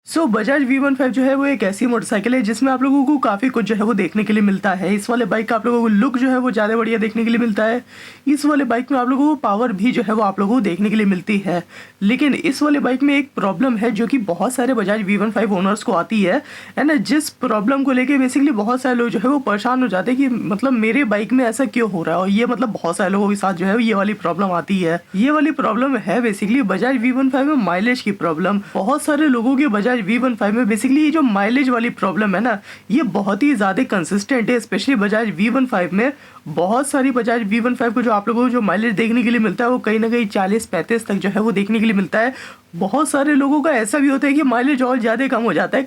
Bajaj V15 जो है वो एक ऐसी मोटरसाइकिल है जिसमें आप लोगों को काफ़ी कुछ जो है वो देखने के लिए मिलता है। इस वाले बाइक का आप लोगों को लुक जो है वो ज़्यादा बढ़िया देखने के लिए मिलता है। इस वाले बाइक में आप लोगों को पावर भी जो है वो आप लोगों को देखने के लिए मिलती है। लेकिन इस वाले बाइक में एक प्रॉब्लम है जो कि बहुत सारे बजाज V15 ओनर्स को आती है ना, जिस प्रॉब्लम को लेके बेसिकली बहुत सारे लोग जो है वो परेशान हो जाते हैं कि मतलब मेरे बाइक में ऐसा क्यों हो रहा है। और ये मतलब बहुत सारे लोगों के साथ जो है ये वाली प्रॉब्लम आती है। ये वाली प्रॉब्लम है बेसिकली बजाज V15 में माइलेज की प्रॉब्लम। बहुत सारे लोगों के बजाज V15 में बेसिकली ये जो माइलेज वाली प्रॉब्लम है ना, ये बहुत ही ज़्यादा कंसिस्टेंट है। स्पेशली बजाज V15 में बहुत सारी बजाज V15 को जो आप लोगों को जो माइलेज देखने के लिए मिलता है वो कहीं ना कहीं 40-35 तक जो है वो देखने के लिए मिलता है। बहुत सारे लोगों का ऐसा भी होता है कि माइलेज और ज़्यादा कम हो जाता है,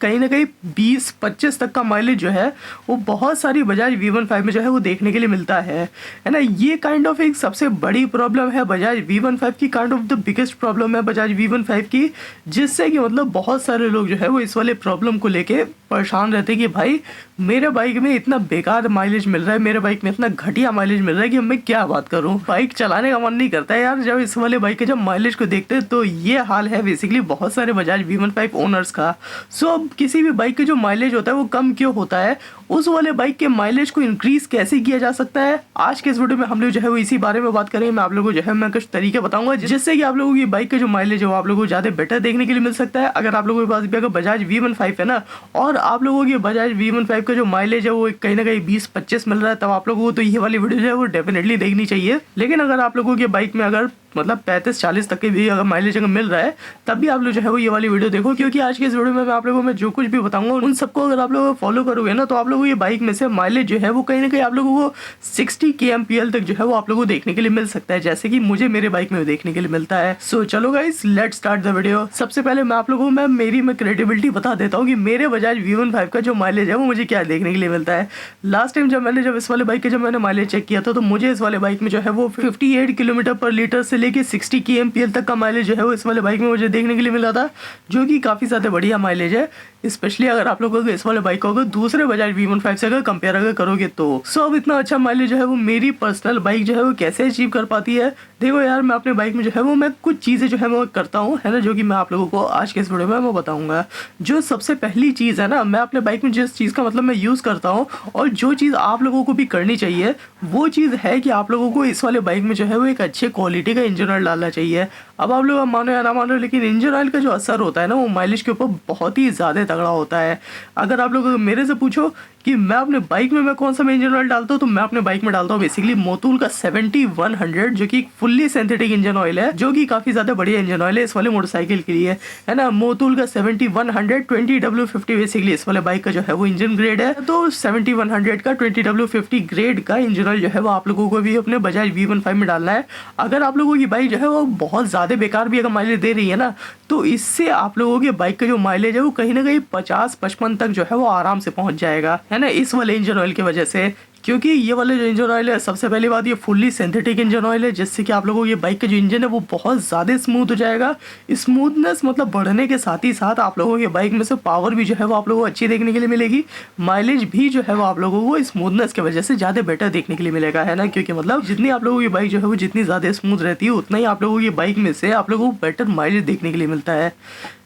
कहीं ना कहीं 20-25 तक का माइलेज जो है वो बहुत सारी बजाज V15 में जो है वो देखने के लिए मिलता है ना। ये काइंड ऑफ एक सबसे बड़ी प्रॉब्लम है बजाज V15 की, kind of the biggest problem है बजाज V15 की, जिससे कि मतलब बहुत सारे लोग जो है वो इस वाले प्रॉब्लम को लेके परेशान रहते हैं कि भाई मेरे बाइक में इतना बेकार माइलेज मिल रहा है, मेरे बाइक में इतना घटिया माइलेज मिल रहा है कि मैं क्या बात करूं। बाइक चलाने का मन नहीं करता है यार जब इस वाले बाइक के जब माइलेज को देखते हैं। तो ये हाल है बेसिकली बहुत सारे बजाज V15 ओनर्स का। अब किसी भी बाइक का जो माइलेज होता है वो कम क्यों होता है, उस वाले बाइक के माइलेज को इंक्रीज कैसे किया जा सकता है, आज के इस वीडियो में हम लोग जो है वो इसी बारे में बात करेंगे। मैं आप लोगों को जो है मैं कुछ तरीके बताऊंगा जिससे कि आप लोगों की बाइक का जो माइलेज है वो आप लोगों को ज्यादा बेटर देखने के लिए मिल सकता है। अगर आप लोगों के पास भी अगर बजाज V15 है ना, और आप लोगों की बजाज V15 का जो माइलेज है वो कहीं ना कहीं 20-25 मिल रहा है, तब आप लोगों को तो ये वाली वीडियो जो है वो डेफिनेटली देखनी चाहिए। लेकिन अगर आप लोगों के बाइक में अगर मतलब 35-40 तक के भी अगर माइलेज अगर मिल रहा है, तब भी आप लोग जो है वो ये वाली वीडियो देखो, क्योंकि आज के इस वीडियो में मैं आप लोगों को जो कुछ भी बताऊंगा उन सबको अगर आप लोग फॉलो करोगे ना, तो आप लोगों को ये बाइक में से माइलेज जो है वो कहीं ना कहीं आप लोगों को 60 kmpl तक जो है वो आप लोगों को देखने के लिए मिल सकता है, जैसे कि मुझे मेरे बाइक में देखने के लिए मिलता है। सो चलो guys let's start the video. सबसे पहले मैं आप लोगों को मैं क्रेडिबिलिटी बता देता हूँ कि मेरे बजाज V15 का जो माइलेज है वो मुझे क्या देखने के लिए मिलता है। लास्ट टाइम जब इस वाले बाइक के जब मैंने माइलेज चेक किया था, तो मुझे इस वाले बाइक में जो है वो 58 किलोमीटर पर लीटर से लेके 60 kmpl तक का माइलेज जो है वो इस वाले बाइक में मुझे देखने के लिए मिला था, जो कि काफ़ी ज़्यादा बढ़िया माइलेज है। स्पेशली अगर आप लोगों को इस वाले बाइक को अगर दूसरे बजाज V15 से अगर कंपेयर अगर करोगे तो। अब इतना अच्छा माइलेज जो है वो मेरी पर्सनल बाइक जो है वो कैसे अचीव कर पाती है। देखो यार, मैं अपने बाइक में जो है वो मैं कुछ चीज़ें जो है मैं करता हूँ है ना, जो कि मैं आप लोगों को आज के इस वीडियो में मैं बताऊंगा। जो सबसे पहली चीज़ है ना, मैं अपने बाइक में जिस चीज़ का मतलब मैं यूज़ करता हूँ और जो चीज़ आप लोगों को भी करनी चाहिए, वो चीज़ है कि आप लोगों को इस वाले बाइक में जो है वो एक अच्छे क्वालिटी का इंजन ऑयल डालना चाहिए। अब आप लोग मानो या ना मानो, लेकिन इंजन ऑयल का जो असर होता है ना वो माइलेज के ऊपर बहुत ही ज़्यादा तगड़ा होता है। अगर आप लोग मेरे से पूछो कि मैं अपने बाइक में मैं कौन सा इंजन ऑयल डालता हूँ, तो मैं अपने बाइक में डालता हूँ बेसिकली मोटूल का 7100, जो कि फुल्ली सिंथेटिक इंजन ऑयल है, जो कि काफ़ी ज़्यादा बढ़िया इंजन ऑयल है इस वाले मोटरसाइकिल के लिए है ना। मोटूल का 7100 20W50 बेसिकली इस वाले बाइक का जो है वो इंजन ग्रेड है। तो 7100 का 20W50 ग्रेड का इंजन ऑयल जो है वो आप लोगों को भी अपने बजाज V15 में डालना है। अगर आप लोगों की बाइक जो है वो बहुत ज़्यादा बेकार भी अगर माइलेज दे रही है ना, तो इससे आप लोगों के बाइक का जो माइलेज है वो कहीं ना कहीं 50-55 तक जो है वो आराम से पहुंच जाएगा है ना, इस वाले इंजन ऑयल की वजह से। क्योंकि ये वाले जो इंजन ऑयल है, सबसे पहली बात ये फुल्ली सिंथेटिक इंजन ऑयल है, जिससे कि आप लोगों को ये बाइक का जो इंजन है वो बहुत ज़्यादा स्मूथ हो जाएगा। स्मूथनेस मतलब बढ़ने के साथ ही साथ आप लोगों के बाइक में से पावर भी जो है वो आप लोगों को अच्छी देखने के लिए मिलेगी। माइलेज भी जो है वो आप लोगों को स्मूथनेस की वजह से ज़्यादा बेटर देखने के लिए मिलेगा है ना, क्योंकि मतलब जितनी आप लोगों की बाइक जो है वो जितनी ज़्यादा स्मूथ रहती है, उतना ही आप लोगों की बाइक में से आप लोगों को बेटर माइलेज देखने के लिए मिलता है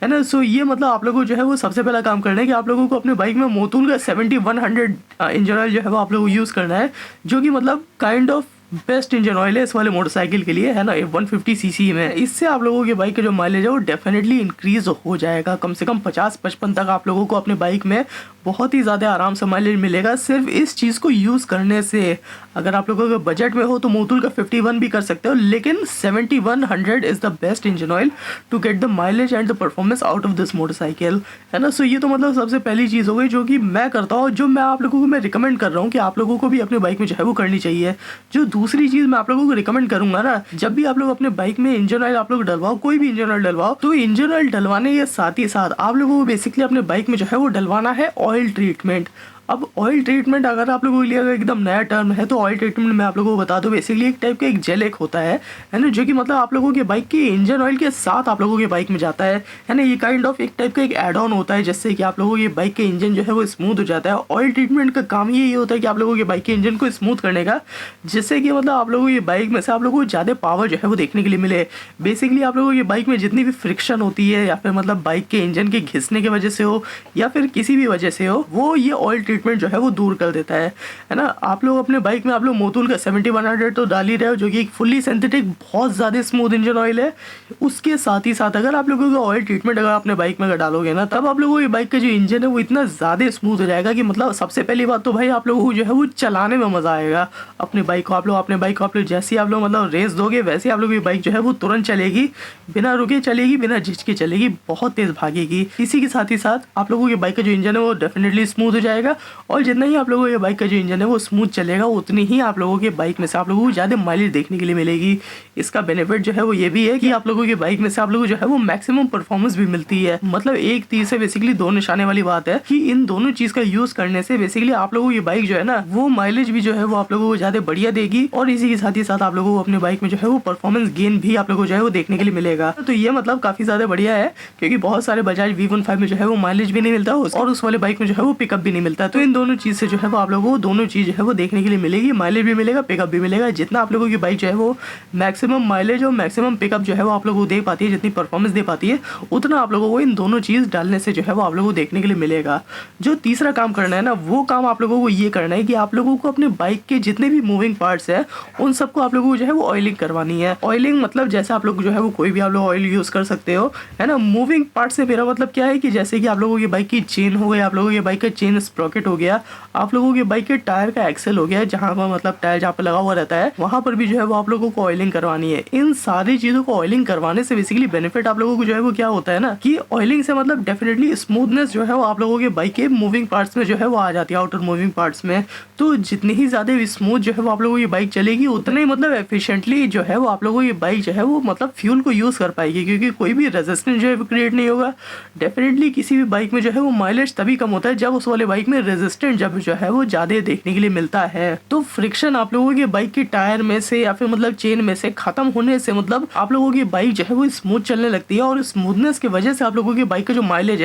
ना। सो ये मतलब आप लोगों को जो है वो सबसे पहला काम करना है कि आप लोगों को अपने बाइक में मोटूल का 7100 इंजन ऑयल जो है वो आप लोगों को यूज़ करना है, जो कि मतलब kind of best engine oil है इस वाले मोटरसाइकिल के लिए है ना, 150 सीसी में। इससे आप लोगों की बाइक का जो माइलेज है वो डेफिनेटली इंक्रीज हो जाएगा। कम से कम 50-55 तक आप लोगों को अपने बाइक में बहुत ही ज़्यादा आराम से माइलेज मिलेगा सिर्फ इस चीज़ को यूज़ करने से। अगर आप लोगों का बजट में हो तो मोटूल का 51 भी कर सकते हो, लेकिन 7100 is the best engine oil to get the mileage and the performance out of this motorcycle है ना। सो ये तो मतलब सबसे पहली चीज़ हो गई जो कि मैं करता हूँ, जो मैं आप लोगों को मैं रिकमेंड कर रहा हूँ कि आप लोगों को भी अपने बाइक में जो है वो करनी चाहिए। जो दूसरी चीज़ मैं आप लोगों को रिकमेंड करूंगा ना, जब भी आप लोग अपने बाइक में इंजन ऑयल आप लोग डलवाओ, कोई भी इंजन ऑयल डलवाओ, तो इंजन ऑयल डलवाने के साथ ही साथ आप लोगों को बेसिकली अपने बाइक में जो है वो डलवाना है ऑयल ट्रीटमेंट। अब ऑयल ट्रीटमेंट अगर आप लोगों के लिए अगर एकदम नया टर्म है तो ऑयल ट्रीटमेंट मैं आप लोगों को बता दूं, बेसिकली एक टाइप का एक जेल एक होता है ना, जो कि मतलब आप लोगों के बाइक के इंजन ऑयल के साथ आप लोगों के बाइक में जाता है ना। ये काइंड ऑफ एक टाइप का एक एड ऑन होता है, जिससे कि आप लोगों के बाइक के इंजन जो है वो स्मूथ हो जाता है। ऑयल ट्रीटमेंट का काम यही होता है कि आप लोगों के बाइक के इंजन को स्मूथ करने का, जिससे कि मतलब आप लोगों की बाइक में से आप लोगों को ज़्यादा पावर जो है वो देखने के लिए मिले। बेसिकली आप लोगों की बाइक में जितनी भी फ्रिक्शन होती है या फिर मतलब बाइक के इंजन के घिसने की वजह से हो या फिर किसी भी वजह से हो, वो ये ऑयल ट्रीटमेंट जो है वो दूर कर देता है ना। आप लोग अपने बाइक में आप लोग मोटूल का 7100 तो डाल ही रहे हो, जो कि एक फुल्ली सिंथेटिक बहुत ज़्यादा स्मूथ इंजन ऑयल है। उसके साथ ही साथ अगर आप लोगों का ऑयल ट्रीटमेंट अगर अपने बाइक में अगर डालोगे ना, तब आप लोगों की बाइक का जो इंजन है वो इतना ज़्यादा स्मूथ हो जाएगा कि मतलब सबसे पहली बात तो भाई आप लोगों को जो है वो चलाने में मज़ा आएगा। अपनी बाइक को आप लोग जैसे ही आप लोग मतलब रेस दोगे वैसे ही आप लोगों की बाइक जो है वो तुरंत चलेगी, बिना रुके चलेगी, बिना झिझके चलेगी, बहुत तेज़ भागेगी। इसी के साथ ही साथ आप लोगों की बाइक का जो इंजन है वो डेफिनेटली स्मूथ हो जाएगा, और जितना ही आप लोगों की बाइक का जो इंजन है वो स्मूथ चलेगा, उतनी ही आप लोगों के बाइक में से आप लोगों को ज़्यादा माइलेज देखने के लिए मिलेगी। इसका बेनिफिट जो है वो ये भी है कि आप लोगों की बाइक में से आप लोगों को जो है वो मैक्सिमम परफॉर्मेंस भी मिलती है। मतलब एक तीर से बेसिकली दो निशाने वाली बात है कि इन दोनों चीज़ का यूज़ करने से बेसिकली आप लोगों की बाइक जो है ना, वो माइलेज भी जो है वो आप लोगों को ज़्यादा बढ़िया देगी, और इसी के साथ ही साथ आप लोगों को अपने बाइक में जो है वो परफॉर्मेंस गेन भी आप लोगों को जो है वो देखने के लिए मिलेगा। तो ये मतलब काफ़ी ज़्यादा बढ़िया है, क्योंकि बहुत सारे बजाज V15 में जो है वो माइलेज भी नहीं मिलता और उस वाले बाइक में जो है वो पिकअप भी नहीं मिलता। तो इन दोनों चीज़ से जो है वो आप लोगों को दोनों चीज़ जो है वो देखने के लिए मिलेगी, माइलेज भी मिलेगा, पिकअप भी मिलेगा। जितना आप लोगों की बाइक जो है वो मैक्सिमम माइलेज और मैक्सिमम पिकअप जो है वो आप लोगों को दे पाती है, जितनी परफॉर्मेंस दे पाती है, उतना आप लोगों को इन दोनों चीज़ डालने से जो है वो आप लोगों को देखने के लिए मिलेगा। जो तीसरा काम करना है ना, वो काम आप लोगों को ये करना है कि आप लोगों को अपने बाइक के जितने भी मूविंग पार्ट्स है उन सबको आप लोगों को जो है वो ऑयलिंग करवानी है। ऑयलिंग मतलब जैसे आप लोग जो है वो कोई भी आप लोग ऑयल यूज़ कर सकते हो, है ना। मूविंग पार्ट से मेरा मतलब क्या है कि जैसे कि आप लोगों की बाइक की चेन हो गई, आप लोगों की बाइक का चेन स्प्रॉकेट हो गया, आप लोगों की बाइक के टायर का एक्सेल हो गया, जहाँ पर मतलब टायर जहाँ पर लगा हुआ रहता है वहाँ पर भी जो है वो आप लोगों को ऑयलिंग करवानी है। इन सारी चीज़ों को ऑयलिंग करवाने से बेसिकली बेनिफिट आप लोगों को जो है वो क्या होता है ना, कि ऑयलिंग से मतलब डेफिनेटली स्मूथनेस जो है वो आप लोगों के बाइक के मूविंग पार्ट्स में जो है वो आ जाती है, आउटर मूविंग पार्ट्स में। तो जितनी ही ज़्यादा स्मूथ जो है वो आप लोगों की बाइक चलेगी, उतना ही मतलब एफिशिएंटली जो है वो आप लोगों की बाइक जो है वो मतलब फ्यूल को यूज़ कर पाएगी, क्योंकि कोई भी रेजिस्टेंस जो है वो क्रिएट नहीं होगा। डेफिनेटली किसी भी बाइक में जो है वो माइलेज तभी कम होता है जब उस वाले बाइक में रेजिस्टेंस जब जो है वो ज़्यादा देखने के लिए मिलता है। तो फ्रिक्शन आप लोगों के बाइक के टायर में से या फिर मतलब चेन में से खत्म होने से मतलब आप लोगों की बाइक जो है वो स्मूथ चलने लगती है, और स्मूथनेस की वजह से आप लोगों की बाइक का जो माइलेज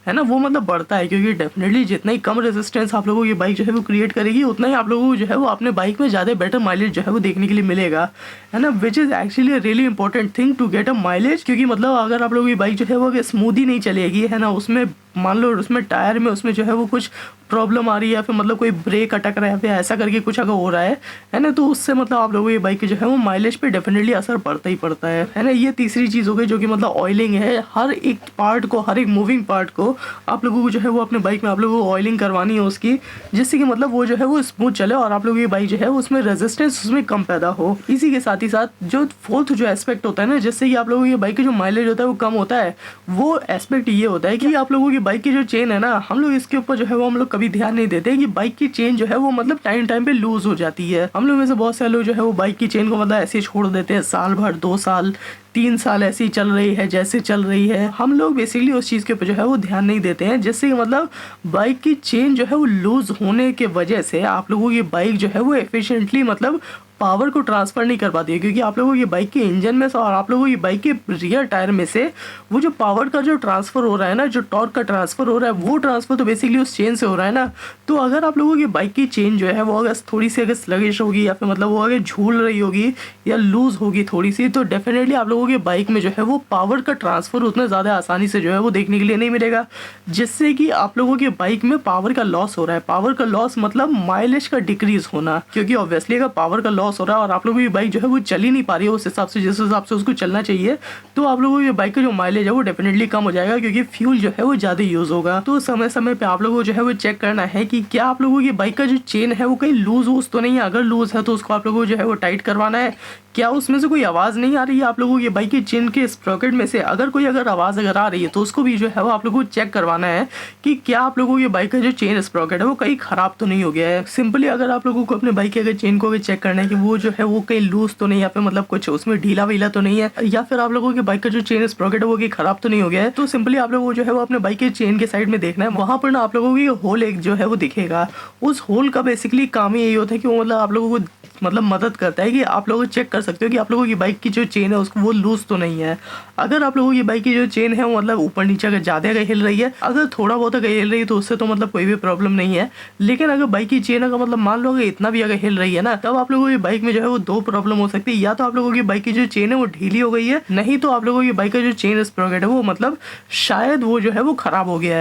है ना वो मतलब बढ़ता है, क्योंकि डेफिनेटली जितना ही कम रेजिस्टेंस आप लोगों की बाइक जो है वो क्रिएट करेगी, उतना ही आप लोगों को जो है वो अपने बाइक में ज़्यादा बेटर माइलेज जो है वो देखने के लिए मिलेगा, है ना। Which is actually really important thing to get a mileage, क्योंकि मतलब अगर आप लोगों की बाइक जो है वो अगर स्मूथ ही नहीं चलेगी, है ना, उसमें मान लो उसमें टायर में उसमें जो है वो कुछ प्रॉब्लम आ रही है या फिर मतलब कोई ब्रेक अटक रहा है या फिर ऐसा करके कुछ अगर हो रहा है ना, तो उससे मतलब आप लोगों की बाइक की जो है वो माइलेज पे डेफिनेटली असर पड़ता ही पड़ता है ना। ये तीसरी चीज़ हो गई जो कि मतलब ऑयलिंग है। हर एक पार्ट को, हर एक मूविंग पार्ट को आप लोगों को जो है वो अपने बाइक में आप लोगों को ऑयलिंग करवानी है उसकी, जिससे कि मतलब वो जो है वो स्मूथ चले और आप लोगों की बाइक जो है उसमें रेजिस्टेंस उसमें कम पैदा हो। इसी के साथ ही साथ जो फोर्थ जो एस्पेक्ट होता है ना, जिससे कि आप लोगों की बाइक का जो माइलेज होता है वो कम होता है, वो एस्पेक्ट ये होता है कि आप लोगों की बाइक की जो चेन है ना, हम लोग इसके ऊपर जो है वो हम लोग कभी ध्यान नहीं देते कि बाइक की चेन जो है वो मतलब टाइम पे लूज हो जाती है। हम लोग में से बहुत सारे लोग जो है वो बाइक की चेन को मतलब ऐसे ही छोड़ देते हैं, साल भर, 2 साल, 3 साल ऐसी चल रही है जैसे चल रही है। हम लोग बेसिकली उस चीज़ के ऊपर जो है वो ध्यान नहीं देते हैं, जिससे कि मतलब बाइक की चेन जो है वो लूज होने के वजह से आप लोगों की बाइक जो है वो एफिशिएंटली मतलब पावर को ट्रांसफ़र नहीं कर पाती है, क्योंकि आप लोगों की बाइक के इंजन में से और आप लोगों की बाइक के रियर टायर में से वो जो पावर का जो ट्रांसफ़र हो रहा है ना, जो टॉर्क का ट्रांसफ़र हो रहा है, वो ट्रांसफ़र तो बेसिकली उस चेन से हो रहा है ना। तो अगर आप लोगों की बाइक की चेन जो है वो अगर थोड़ी सी अगर स्लगिश होगी या फिर मतलब वो अगर झूल रही होगी या लूज़ होगी थोड़ी सी, तो डेफिनेटली आप लोगों की बाइक में जो है वो पावर का ट्रांसफ़र उतना ज़्यादा आसानी से जो है वो देखने के लिए नहीं मिलेगा, जिससे कि आप लोगों की बाइक में पावर का लॉस हो रहा है। पावर का लॉस मतलब माइलेज का डिक्रीज़ होना, क्योंकि ऑब्वियसली अगर पावर का लॉस हो रहा है और आप लोगों की बाइक जो है वो चल ही नहीं पा रही है उस हिसाब से जिस हिसाब से उसको चलना चाहिए, तो आप लोगों की बाइक का जो माइलेज है वो डेफिनेटली कम हो जाएगा, क्योंकि फ्यूल जो है वो ज़्यादा यूज़ होगा। तो समय समय पे आप लोगों को जो है वो चेक करना है कि क्या आप लोगों की बाइक का जो चेन है वो कहीं लूज़ वूज़ तो नहीं है। अगर लूज़ है तो उसको आप लोगों को जो है वो टाइट करवाना है, क्या उसमें से कोई आवाज़ नहीं आ रही है आप लोगों की बाइक की चेन के स्प्रॉकेट में से? अगर कोई आवाज़ अगर आ रही है तो उसको भी जो है वो आप लोगों को चेक करवाना है कि क्या आप लोगों की बाइक का जो चेन स्प्रॉकेट है वो कहीं ख़राब तो नहीं हो गया है। सिंपली अगर आप लोगों को अपने बाइक की अगर चेन को अगर चेक करना है कि वो जो है वो कहीं लूज़ तो नहीं, या फिर मतलब कुछ उसमें ढीला वीला तो नहीं है, या फिर आप लोगों की बाइक का जो चेन स्प्रॉकेट है वो कहीं ख़राब तो नहीं हो गया है, तो सिंपली आप लोगों को जो है वो अपने बाइक के चेन के साइड में देखना है। वहाँ पर ना आप लोगों को ये होल एक जो है वो दिखेगा। उस होल का बेसिकली काम ही यही होता है कि वो मतलब आप लोगों को मतलब मदद करता है कि आप लोग चेक कर सकते हो कि आप लोगों की बाइक की जो चेन है उसको वो लूज तो नहीं है। अगर आप लोगों की बाइक की जो चेन है वो मतलब ऊपर नीचे अगर ज़्यादा अगर हिल रही है, अगर थोड़ा बहुत अगर हिल रही है तो उससे तो मतलब कोई भी प्रॉब्लम नहीं है। लेकिन अगर बाइक की चेन अगर मतलब मान लो अगर इतना भी अगर हिल रही है ना, तब आप लोगों की बाइक में जो है वो दो प्रॉब्लम हो सकती है। या तो आप लोगों की बाइक की जो चेन है वो ढीली हो गई है, नहीं तो आप लोगों की बाइक का जो चेन स्प्रॉकेट है वो मतलब शायद वो जो है वो खराब हो गया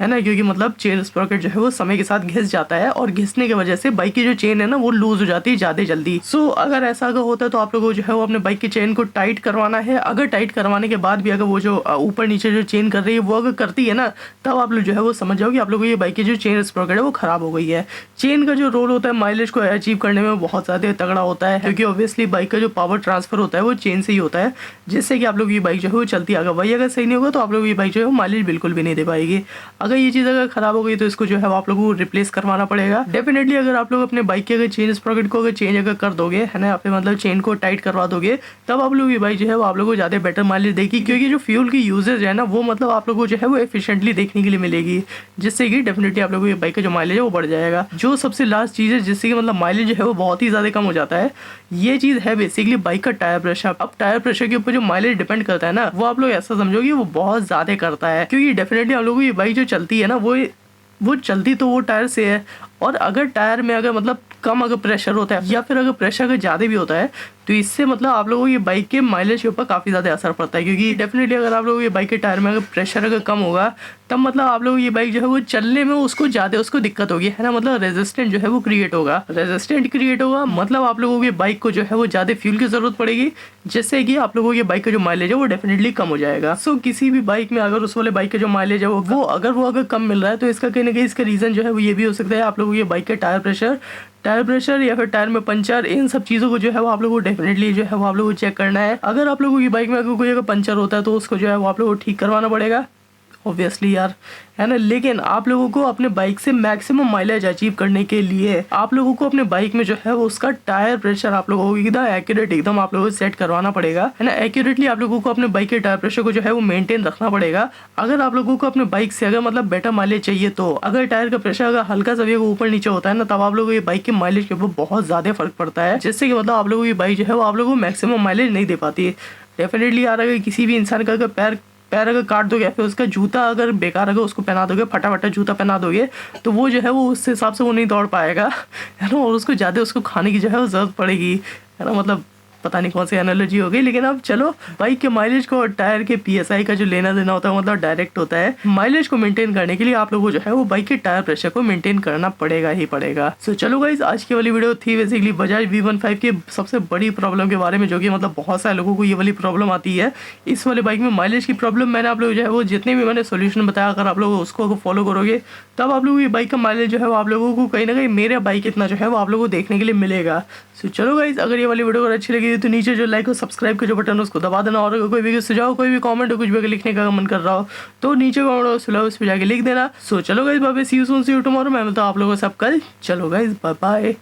है ना, क्योंकि मतलब चेन स्प्रॉकेट जो है वो समय के साथ घिस जाता है और घिसने की वजह से बाइक की जो चेन है ना वो लूज हो जाती है ज़्यादा जल्दी। सो अगर ऐसा अगर होता है तो आप लोगों को जो है वो अपने बाइक की चेन को टाइट करवाना है। अगर टाइट करवाने के बाद भी अगर वो जो ऊपर नीचे जो चेन कर रही है वो अगर करती है ना, तब आप लोग जो है वो समझ जाओ कि आप लोगों की बाइक की जो चेन स्प्रॉकेट है वो खराब हो गई है। चेन का जो रोल होता है माइलेज को अचीव करने में बहुत ज़्यादा तगड़ा होता है, क्योंकि ऑब्वियसली बाइक का जो पावर ट्रांसफर होता है वो चेन से ही होता है, जिससे कि आप लोगों की बाइक जो है वो चलती आगे। वही अगर सही नहीं होगा तो आप लोगों की बाइक जो है माइलेज बिल्कुल भी नहीं दे पाएगी। अगर ये चीज़ अगर खराब हो गई तो इसको जो है आप लोगों को रिप्लेस करवाना पड़ेगा डेफिनेटली। अगर आप लोग अपने बाइक के अगर चेन स्प्रॉकेट को अगर चेंज अगर कर दोगे है ना, फिर मतलब चेन को टाइट करवा दोगे, तब आप लोगों की बाइक जो है वो आप लोगों को ज़्यादा बेटर माइलेज देगी, क्योंकि जो फ्यूल की यूजेज है ना वो मतलब आप लोगों को जो है वो एफिशिएंटली देखने के लिए मिलेगी, जिससे कि डेफिनेटली आप लोगों की बाइक का जो माइलेज है वो बढ़ जाएगा। जो सबसे लास्ट चीज़ है जिससे कि मतलब माइलेज जो है वो बहुत ही ज़्यादा कम हो जाता है, ये चीज़ है बेसिकली बाइक का टायर प्रेशर। अब टायर प्रेशर के ऊपर जो माइलेज डिपेंड करता है ना, वो आप लोग ऐसा समझो कि वो बहुत ज़्यादा करता है, क्योंकि डेफिनेटली आप लोगों की बाइक जो चलती है ना वो चलती तो वो टायर से है। और अगर टायर में अगर मतलब कम अगर प्रेशर होता है या फिर अगर प्रेशर अगर ज़्यादा भी होता है, तो इससे मतलब आप लोगों की बाइक के माइलेज के ऊपर काफ़ी ज़्यादा असर पड़ता है। क्योंकि डेफिनेटली अगर आप लोगों की बाइक के टायर में अगर प्रेशर अगर कम होगा, तब मतलब आप लोगों की बाइक जो है वो चलने में उसको ज़्यादा उसको दिक्कत होगी है ना, मतलब रेजिस्टेंट जो है वो क्रिएट होगा। रेजिस्टेंट क्रिएट होगा मतलब आप लोगों की बाइक को जो है वो ज़्यादा फ्यूल की ज़रूरत पड़ेगी, जिससे कि आप लोगों की बाइक का जो माइलेज है वो डेफिनेटली कम हो जाएगा। सो किसी भी बाइक में अगर उस वाले बाइक का जो माइलेज है वो अगर कम मिल रहा है, तो इसका कहीं ना कहीं इसका रीज़न जो है वो ये भी हो सकता है आप लोगों की बाइक के टायर प्रेशर या फिर टायर में पंचर, इन सब चीज़ों को जो है वो आप लोगों को डेफिनेटली जो है वो आप लोगों को चेक करना है। अगर आप लोगों की बाइक में अगर कोई अगर पंचर होता है तो उसको जो है वो आप लोगों को ठीक करवाना पड़ेगा ऑब्वियसली यार, है ना। लेकिन आप लोगों को अपने बाइक से मैक्सिमम माइलेज अचीव करने के लिए आप लोगों को अपने बाइक में जो है वो उसका टायर प्रेशर आप लोगों को एकदम एक्यूरेट एकदम आप लोगों को सेट करवाना पड़ेगा, है ना। एक्यूरेटली आप लोगों को अपने बाइक के टायर प्रेशर को जो है वो मेंटेन रखना पड़ेगा। अगर आप लोगों को अपने बाइक से अगर मतलब बेटर माइलेज चाहिए, तो अगर टायर का प्रेशर अगर हल्का सा भी ऊपर नीचे होता है ना, तब आप लोगों की बाइक के माइलेज के ऊपर बहुत ज़्यादा फर्क पड़ता है, जिससे कि मतलब आप लोगों की बाइक जो है वो आप लोगों को मैक्सिमम माइलेज नहीं दे पाती। डेफिनेटली यार अगर किसी भी इंसान का अगर पैर अगर काट दोगे या फिर उसका जूता अगर बेकार अगर उसको पहना दोगे, फटा जूता पहना दोगे, तो वो जो है वो उस हिसाब से वो नहीं दौड़ पाएगा, है ना। और उसको ज़्यादा उसको खाने की जो है वो ज़रूरत पड़ेगी, है ना। मतलब पता नहीं कौन सी एनालॉजी हो गई, लेकिन अब चलो बाइक के माइलेज को और टायर के पीएसआई का जो लेना देना होता है मतलब डायरेक्ट होता है। माइलेज को मेंटेन करने के लिए आप लोगों को जो है वो बाइक के टायर प्रेशर को मेंटेन करना पड़ेगा ही पड़ेगा। सो चलो गाइस, आज की वाली वीडियो थी बेसिकली बजाज V15 की सबसे बड़ी प्रॉब्लम के बारे में, जो कि मतलब बहुत सारे लोगों को ये वाली प्रॉब्लम आती है। इस वाले बाइक में माइलेज की प्रॉब्लम मैंने आप लोग जो है वो जितने भी मैंने सोल्यूशन बताया, अगर आप लोग उसको फॉलो करोगे, तब आप लोगों की बाइक का माइलेज जो है वो आप लोगों को कहीं ना कहीं मेरे बाइक इतना जो है वो आप लोगों को देखने के लिए मिलेगा। सो चलो गाइस, अगर ये वाली वीडियो अगर अच्छी लगी तो नीचे जो लाइक और सब्सक्राइब का जो बटन है उसको दबा देना, और अगर कोई भी सुझाव कोई भी कमेंट कुछ भी लिखने का मन कर रहा हो तो नीचे कमेंट बॉक्स उस पर जाके लिख देना। सो चलो guys, bye bye, see you soon, see you tomorrow. मैं मिलता हूं आप लोगों से सब कल। चलो गाइस, बाय बाय।